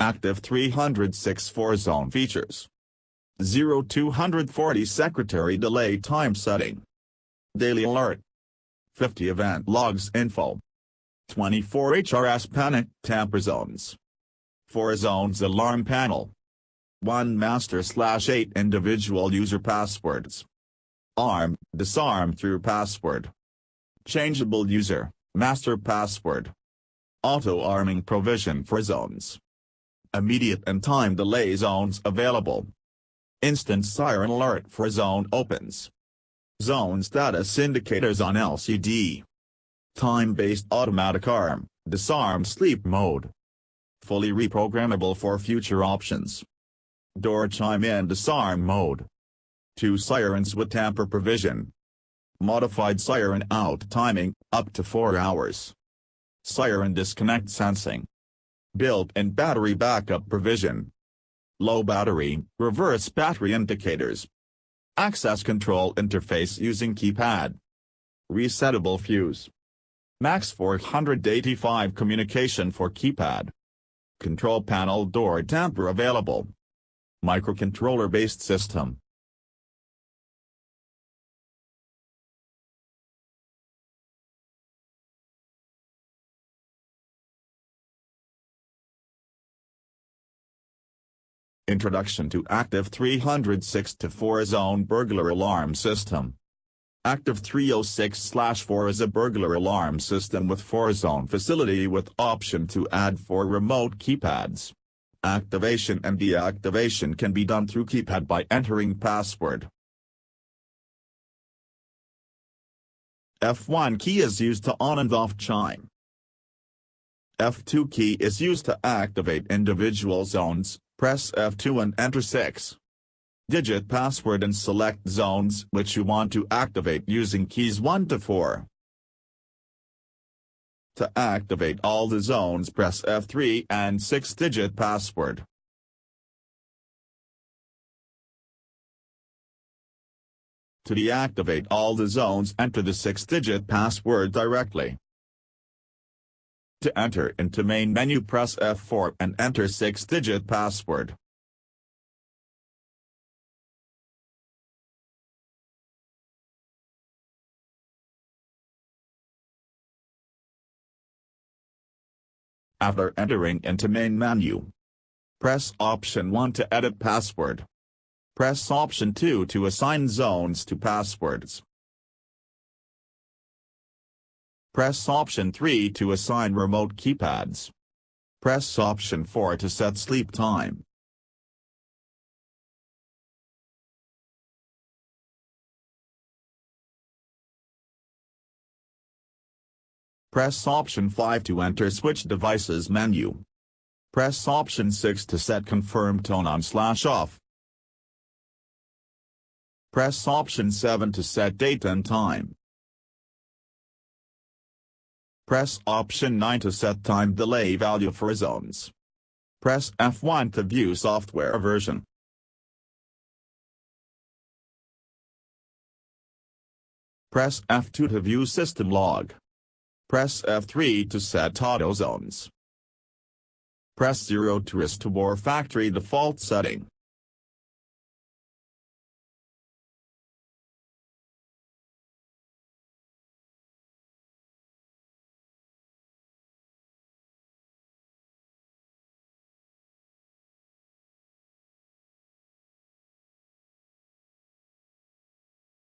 Active 306 4-zone features. 0240 secretary delay time setting. Daily alert. 50 event logs info. 24 HRS panic tamper zones. 4 zones alarm panel. 1 master/8 individual user passwords. Arm, disarm through password. Changeable user, master password. Auto-arming provision for zones. Immediate and time delay zones available. Instant siren alert for zone opens. Zone status indicators on LCD. Time-based automatic arm, disarm sleep mode. Fully reprogrammable for future options. Door chime in disarm mode. 2 sirens with tamper provision. Modified siren out timing, up to 4 hours. Siren disconnect sensing. Built-in battery backup provision. Low battery, reverse battery indicators. Access control interface using keypad. Resettable fuse. Max 485 communication for keypad. Control panel door tamper available. Microcontroller-based system. Introduction to Active 306 4-zone burglar alarm system. Active 306/4 is a burglar alarm system with 4-zone facility with option to add 4 remote keypads. Activation and deactivation can be done through keypad by entering password. F1 key is used to on and off chime. F2 key is used to activate individual zones. Press F2 and enter 6-digit password and select zones which you want to activate using keys 1 to 4. To activate all the zones press F3 and 6-digit password. To deactivate all the zones enter the 6-digit password directly. To enter into main menu press F4 and enter 6-digit password. After entering into main menu, press option 1 to edit password. Press option 2 to assign zones to passwords. Press option 3 to assign remote keypads. Press option 4 to set sleep time. Press option 5 to enter switch devices menu. Press option 6 to set confirm tone on/off. Press option 7 to set date and time. Press option 9 to set time delay value for zones. Press F1 to view software version. Press F2 to view system log. Press F3 to set auto zones. Press 0 to restore factory default setting.